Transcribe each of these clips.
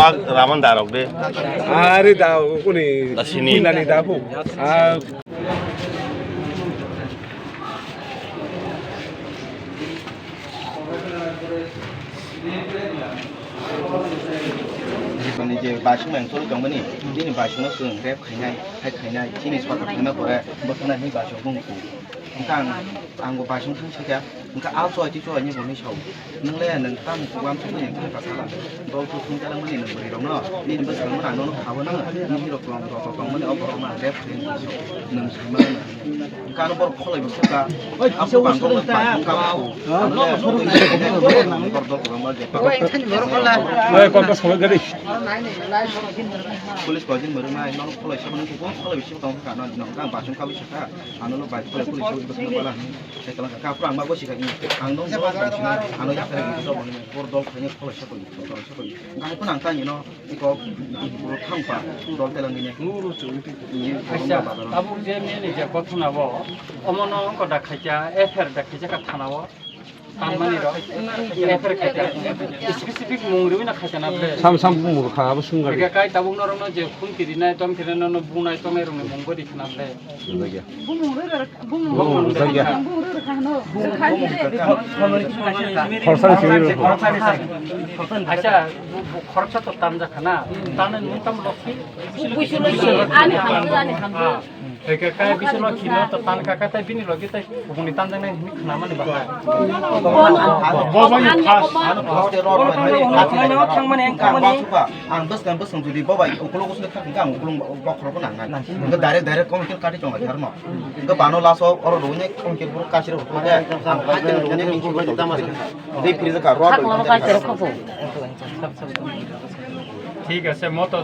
wag raman darok de. Ari da kuni Sini. nani da pu. Ini je basing yang solo jong bani, ini basing itu rep kayaknya, sini suatu kayaknya boleh, bukan ini basing bungku. Engkang anggo basing kan saja, engkang outside itu aja boleh show. Neng le neng tam kuam tu yang kita salah. Bau tu pun jalan bani neng beri dong no, ini besar mana nong kawan nong, ini rok bani obor mana rep neng sama neng. Engkang obor kolai besar ka, aku bangkong basing kau. Nong suruh ini neng bordol kuam aja. Kontas kalau jadi. Polis kau jen merumai, nong kolai siapa nong kuam, kolai siapa tong kan nong kang basing kau bisa anu lo baik polis besar kepala. Saya kalau kau kurang bagus sih kayaknya. Andong jawab dong, anu yang saya gitu dong, bordol kayaknya kolai siapa gitu, kolai siapa. Engkang pun angkat you know, iko kampa, bordol telang ini. Abu Jami ni je kotuna bo, omono ko dakhaja, efer dakhaja ka thanawo. Tamani ro, efer khaja. Specific mungru na khaja na ble. Sam mur kha bu sungar. Ega kai tabung no no je khun kiri na tom kiri no bunai tom ero ni munggo di khana ble. Zagia. Bumuru Zagia. Acha khorcha to tamja khana. Tanen muntam lokhi. Ega kai bisolo khino to tan ka tai bini logi tai buni tan jang nai khana mani ba. Ang bus kan bus yang jadi bawa ukulung usul kan enggak ukulung bakro pun angan. Enggak direct komikir kadi cuma jarno. Enggak bano laso orang dunia komikir buruk kasih ukulung aja. Ang kasih dunia minggu kita masih. Di prize ka road. ঠিক আছে মত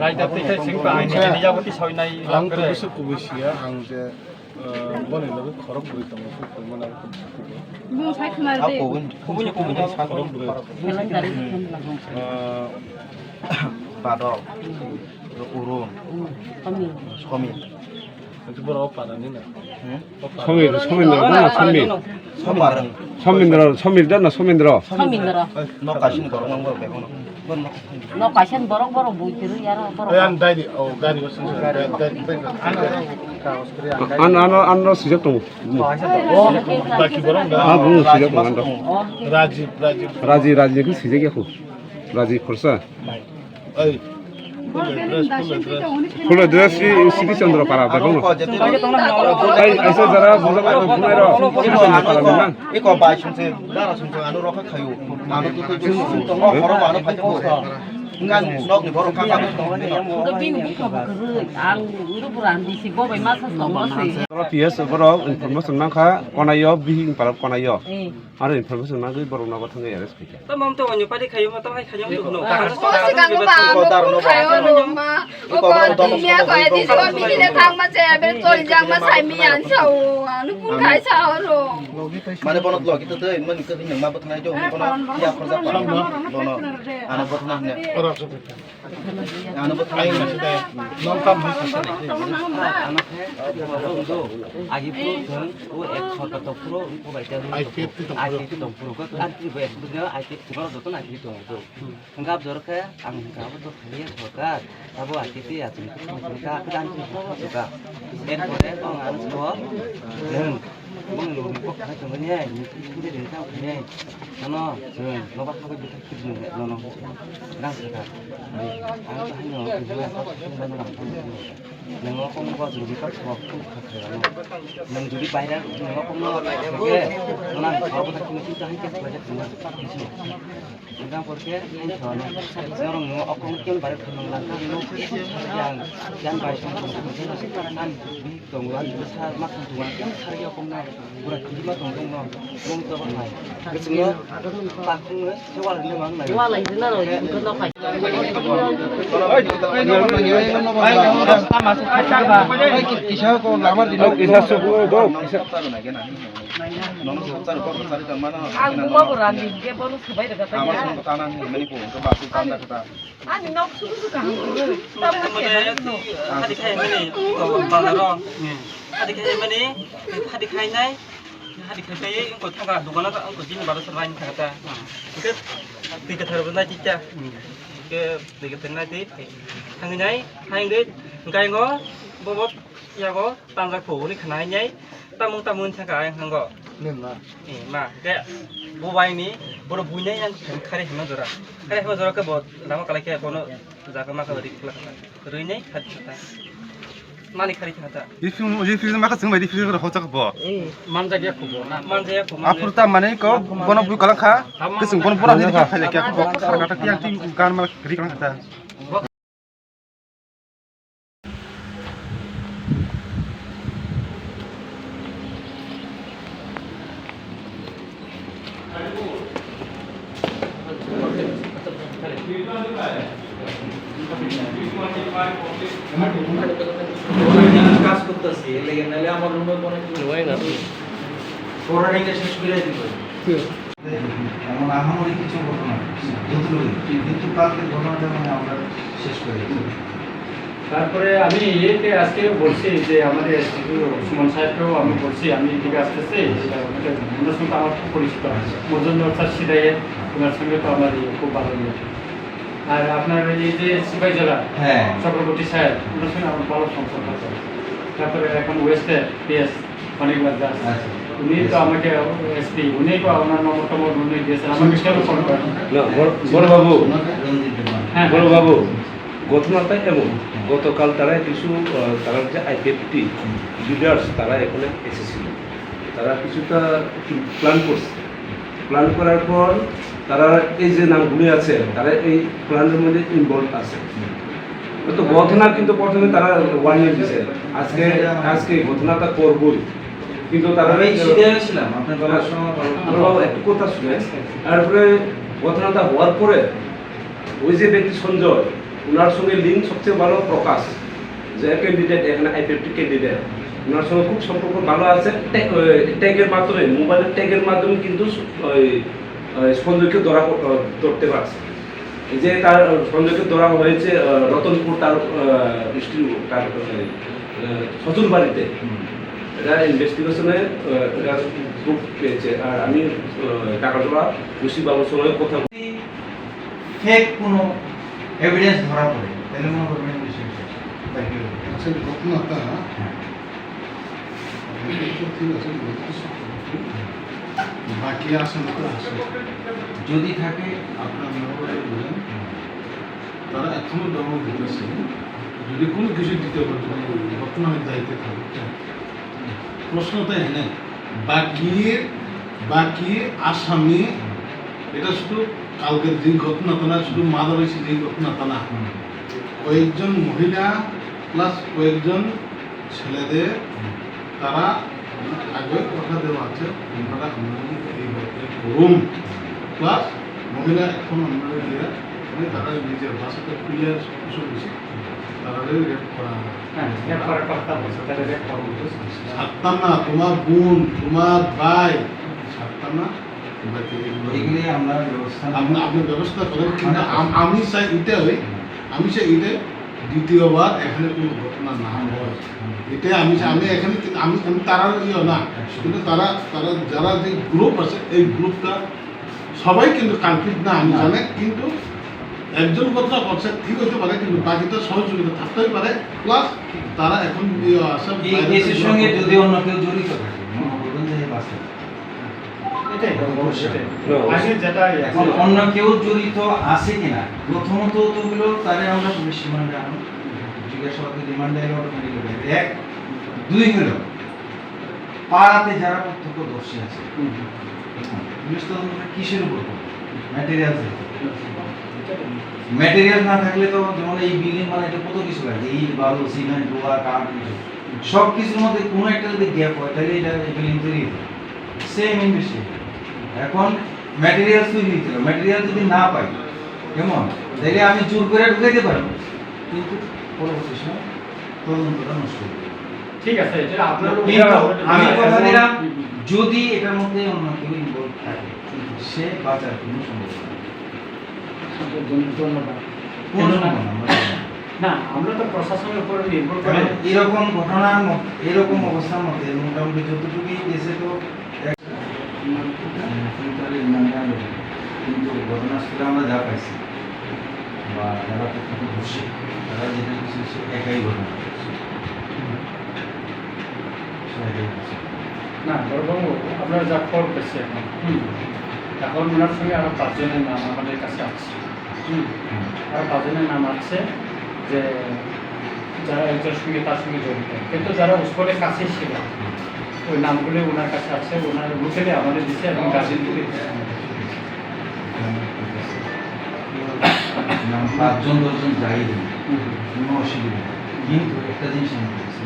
রাইদাতে সিংপা আইনি নিজাবতী সয়নাই ang to bisu kubisia ang je bone lo khorok buri tamo ko mana Aku kubunya khorok buri badol. Urun. Somi. itu berapa pada ni na somin No kasih korong ngomong begono. No pasien borong-borong buikiru yara borong. an dai di gari wasin an sejak tu baki borong da bu sejak tu raji ku sejak aku raji kursa Full dress Siti Chandra para da bang. Ai aise jara buja ba bunai ro. Iko ba sumse dara sumse anu roka khayu. Anu tu tu horo anu phajo. Ngan nok ni borong kang Gabing buka buka ang uru berandi si bobai masa somos sih. Kalau bias borong informasi nangka konayo bihi para konayo. Ada informasi nangka borong naga tangga ya res pikir. তো মম তো অন্য পাটি খাইও মত high খাইও তো no Mana bonot lo kita tuh men ke yang mabut ngai jo kono ya kerja parang bono anu bot nah ne anu bot ngai sudah nonton আগে পুরো ধরুন ও 100 তো পুরো ও বাইটা আইতে তো পুরো কত আর কি বেশ বুঝনা আইতে পুরো যত না কি তো হংগাব জরকা আং হংগাব তো খালিয়া সরকার তাবো আইতে আছে কা কান কি সরকার এরপরে আং আর সব নং bang lu kok ka tengene ni ki de ta ne no je no ba ka ba ki de no no nang ka ang ta no ki ba ka no nang ko ko juri ka ko ka ka no nang juri বাইরে nang ko no ke nang ko ba ki ni ta ke ba ja ni nang porque ai thono nang no akong ken bare nang lang ka no yang bai song ko an bi tong wan sa mak tuan 사기 없나 우리 기마 동동노 몽도 바이 그래서 빠콩을 세월을 내면 말 Wala idinaro ikunno kai. Kisah kau lamar di kisah subuh do kisah nono sar ko sar ka mana Aku mau berandi ke baru sebai dekat amar aja. sun ko tanan meni ko ko ba su tanda kata Ani nok susu kan. হাদি খাই মানে বাজার হাদি খাই মানে হাদি খাই নাই হাদি খাই পাই ইংকো থাকা দোকানত আংকো দিন বারো সরাইন থাকাতা ঠিক তিকা থারবো না চিচা ke dege tenna de tangnai haingde gaingo bobot yago tanjak pho ni khnai nyai tamun thaka ang hango ma ke bobai ni boro bunyai yang khari hima jora ke bot lama kala ke kono jaga ma ka ri kla ruinai khata mani khari thata 이피는 마카 정말 이피를 호자가 뭐 manjaya khubo na manjaya khubo 아프르타 마네 거 번호 부 갈랑카 그승 번호 보라 하니 카이야 kä 거 카라타 띠양 띠 간 말 그리 갈랑카 কাজ করতেছি লেগে নালে আমার রুমে কোনো পড়াটা শেষ করে দিব এমন আহামরি কিছু ঘটনা কিন্তু কালকে ঘটনাটা মানে আমরা শেষ করে দিয়েছি তারপরে আমি এতে আজকে বলছি যে আমাদের সুমন সাহেবকেও আমি বলছি আমি এদিকে আসতেছি ওনার সঙ্গে আমার খুব পরিচিত মজুমদার স্যার সিদাইয়ে ওনার সঙ্গে তো আমার খুব ভালো লেগেছে আর আপনার এই যে সিপাহী জেলা হ্যাঁ চক্রবর্তী সাহেব ওনার সঙ্গে আমার ভালো সম্পর্ক আছে তারপরে এখন ওয়েস্টে পিএস অনেকবার দাস উনি তো আমাকে এসপি উনি তো ওনার নম্বর উনি দিয়েছেন আমাকে কেন ফোন করেন বড় বাবু হ্যাঁ বড় বাবু ঘটনাটা এমন গতকাল তারা কিছু তারা যে আইপিএফটি লিডার্স তারা এখানে এসেছিল তারা কিছুটা প্ল্যান করার পর তারা এই যে নামগুলি আছে তারা এই প্ল্যানের মধ্যে ইনভলভ আছে তো ঘটনা কিন্তু প্রথমে তারা ওয়ার্নিং দিয়েছে আজকে ঘটনাটা করবই কিন্তু তারা ছিলাম আপনার গলার বাবু একটু কথা শুনে তারপরে ঘটনাটা হওয়ার পরে ওই যে ব্যক্তি সঞ্জয় ওনার সঙ্গে লিঙ্ক সবচেয়ে ভালো প্রকাশ যে ক্যান্ডিডেট এখানে আইপিএফটি ক্যান্ডিডেট ওনার সঙ্গে খুব সম্পর্ক ভালো আছে ট্যাগের মাধ্যমে মোবাইলের ট্যাগের মাধ্যমে কিন্তু সঞ্জয়কে ধরতে পারছে যে তার সঞ্জয়কে ধরা হয়েছে রতনপুর তার শ্বশুর বাড়িতে এটা ইনভেস্টিগেশনে এটা প্রুফ পেয়েছে আর আমি টাকাটোলা ওসি বাবুর সঙ্গে কথা ফেক কোনো এভিডেন্স ধরা পড়ে তাহলে মনে করবেন বিষয়টা আসলে ঘটনাটা বাকি আসামিটা আছে যদি থাকে আপনার নগরে বলেন তারা এখনো দমন দিতেছে যদি কোনো কিছু দিতে পারে যদি ঘটনার দায়িত্বে থাকে প্রশ্নটা এনে বাকি আসামি এটা শুধু কালকের যে ঘটনাটা না শুধু মাদা রয়েছে যে ঘটনাটা না কয়েকজন মহিলা প্লাস কয়েকজন ছেলেদের তারা আগে কথা দেওয়া আছে ওনারা রুম প্লাস মহিলা এখন আমরা দিয়ে তারা নিজের ভাষাতে ক্লিয়ার কিছু বেশি তারা রেপ করা ছাড়তাম না তোমার বোন তোমার ভাই ছাড়তাম না এগুলি আমরা ব্যবস্থা আপনি ব্যবস্থা করেন কিন্তু আমি চাই এটা দ্বিতীয়বার এখানে কোনো ঘটনা না হয় এটাই আমি এখানে আমি তারা না কিন্তু তারা যারা যে গ্রুপ আছে এই গ্রুপটা সবাই কিন্তু কনফ্লিক্ট না আমি জানে কিন্তু একজন কথা করছে ঠিক হতে পারে কিন্তু বাকিটা সহযোগিতা থাকতেই পারে প্লাস তারা এখন এই কেসের সঙ্গে যদি অন্য কেউ জড়িত থাকে মনে করবেন যে বাসে এখন অন্য কেউ জড়িত আছে কিনা প্রথমত তোগুলো তারে আমরা পুলিশ রিমান্ডে আনো জিজ্ঞাসাবাদে রিমান্ডে এলো এক দুই হলো পাড়াতে যারা প্রত্যক্ষদর্শী আছে পুলিশ তদন্ত কিসের উপর ম্যাটেরিয়াল না থাকলে তো যেমন এই বিল্ডিং বানাইতে কত কিছু লাগে ইট বালু সিমেন্ট লোহা কাঠ সব কিছুর মধ্যে কোনো একটা যদি গ্যাপ হয় তাহলে এটা বিল্ডিং তৈরি সেম ইনভেস্টিগেশন এখন ম্যাটেরিয়াল তৈরি হতে হবে ম্যাটেরিয়াল যদি না পাই কেমন তাহলে আমি জোর করে ঢুকাইতে পারবো কিন্তু পরবর্তী সময় তদন্তটা নষ্ট হবে ঠিক আছে এটা আপনার আমি কথা দিলাম যদি এটার মধ্যে অন্য কেউ ইনভলভ থাকে সে বাঁচার কোনো সম্ভাবনা না আমরা তো প্রশাসনের উপর নির্ভর করে এরকম ঘটনার এরকম অবস্থার মধ্যে মোটামুটি যতটুকুই দেশে তো কিন্তু ঘটনাস্থলে আমরা যা পাইছি বা যারা প্রথমে বসে তারা যেটা হচ্ছে সে একাই ঘটনা করছে। সে একাই করছে। না বড়বাবু আপনারা যা খবর পেয়েছি এখন ওনার সঙ্গে আরও 5 জনের নাম আমাদের কাছে আছে। আরও 5 জনের নাম আছে যে যারা একজনের সঙ্গে তার সঙ্গে জড়িত, কিন্তু যারা উস্করের কাছে ছিল ওই নামগুলো ওনার কাছে আছে। ওনার হোটেলে আমাদের দিচ্ছে এবং গাজীপুরে দিচ্ছে আমাদের। নাম 5 জন 10 জন যাই দিন কোনো অসুবিধা নেই, কিন্তু একটা জিনিস আমি বলছি,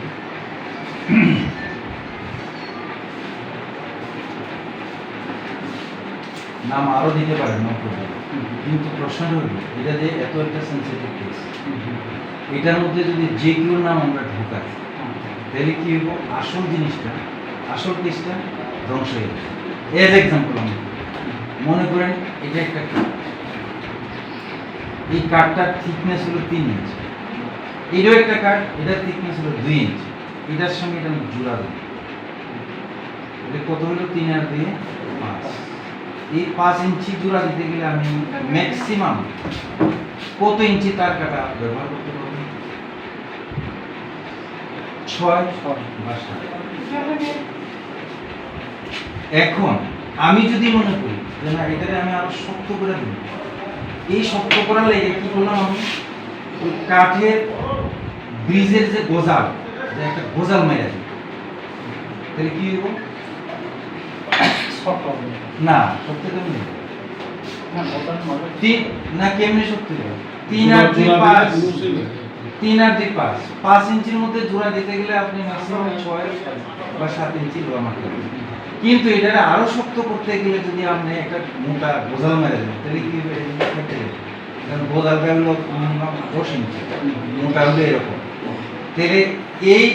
নাম আরও দিতে পারেন না প্রবলেম, কিন্তু প্রশ্নটা হলো এটা যে এত একটা সেন্সিটিভ কেস, এটার মধ্যে যদি যে কেউ নাম আমরা ঢোকাই তাহলে কি হইব, আসল জিনিসটা আসল কেসটা ধ্বংস হয়ে যাবে। এর এক্সাম্পল আমি মনে করেন এটা একটা কার্ড, এই কার্ডটার থিকনেস হলো 3 ইঞ্চি, এটাও একটা কার্ড, এটার থিকনেস হলো 2 ইঞ্চি, এটার সঙ্গে এটা আমি জোড়া দেব, এটা কত হলো 3 আর 2 5। এই 5 ইঞ্চি জোড়া দিতে গেলে আমি ম্যাক্সিমাম কত ইঞ্চি তার কাটা ব্যবহার করতে পারবো? 6 বা 7। এখন আমি যদি মনে করি যে না এটাকে আমি আরো শক্ত করে দেব, এই শক্ত করার লেগে কি করলাম, আমি ওই কাঠের ব্রিজের যে গোজাল, যে একটা গোজাল মেরে দিই, তাহলে কি হইব? না শক্ত কেমনি না কেমনি শক্ত হবে? 3 আর 2 5, 3 আর 2 5, 5 ইঞ্চির মধ্যে জোড়া দিতে গেলে আপনি ম্যাক্সিমাম 6 বা 7 ইঞ্চি লোহা মারতে হবে। কিন্তু এটা আরো শক্ত করতে গেলে যদি আপনি একটা মোটা গোজাল মেরে দেন তাহলে কি হবে? কারণ গোজালটা হলো মিনিমাম 10 ইঞ্চি, মোটা হলে এরকম, তাহলে এই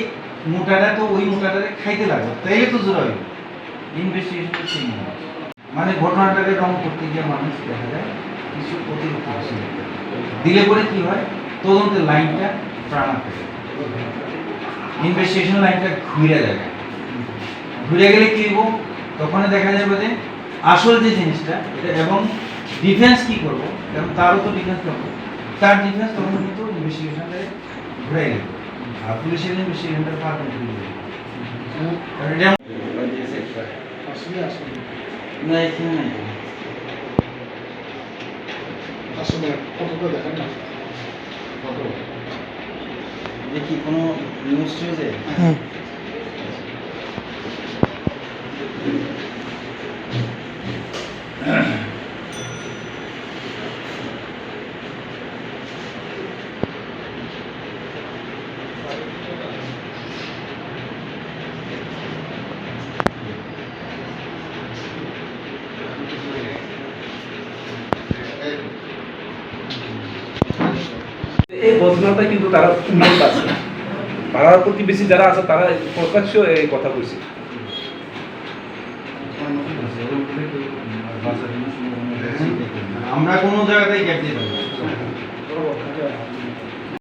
মোটাটা তো ওই মোটাটাকে খাইতে লাগবে, তাইলে তো জোড়া হবে। ইনভেস্টিগেশন সেই মানে ঘটনাটাকে রং করতে গিয়ে মানুষ দেখা যায় কিছু অতিরিক্ত দিলে পরে কি হয়, তদন্তের লাইনটা প্রাণা থাকে, ইনভেস্টিগেশন লাইনটা ঘুরে যায়, ঘুরে গেলে কি হবো, তখন দেখা যাবে যে আসল যে জিনিসটা এটা, এবং ডিফেন্স কি করবো, এবং তারও তো ডিফেন্স করবো, তার ডিফেন্স তখন কিন্তু ইনভেস্টিগেশনটা ঘুরে গেল, আর পুলিশের ইনভেস্টিগেশনটা পারবেন না এখানে নাই আসলে ফটোটা দেখেন না, ফটো দেখি কোনো নিউজ টিউজে এই ঘটনাটা কিন্তু তারা উল্লেখ আছে, পাড়ার প্রতিবেশী যারা আছে তারা প্রকাশ্য এই কথা কইছে। আমরা কোনো জায়গাতেই গ্যাপ দিয়ে পারি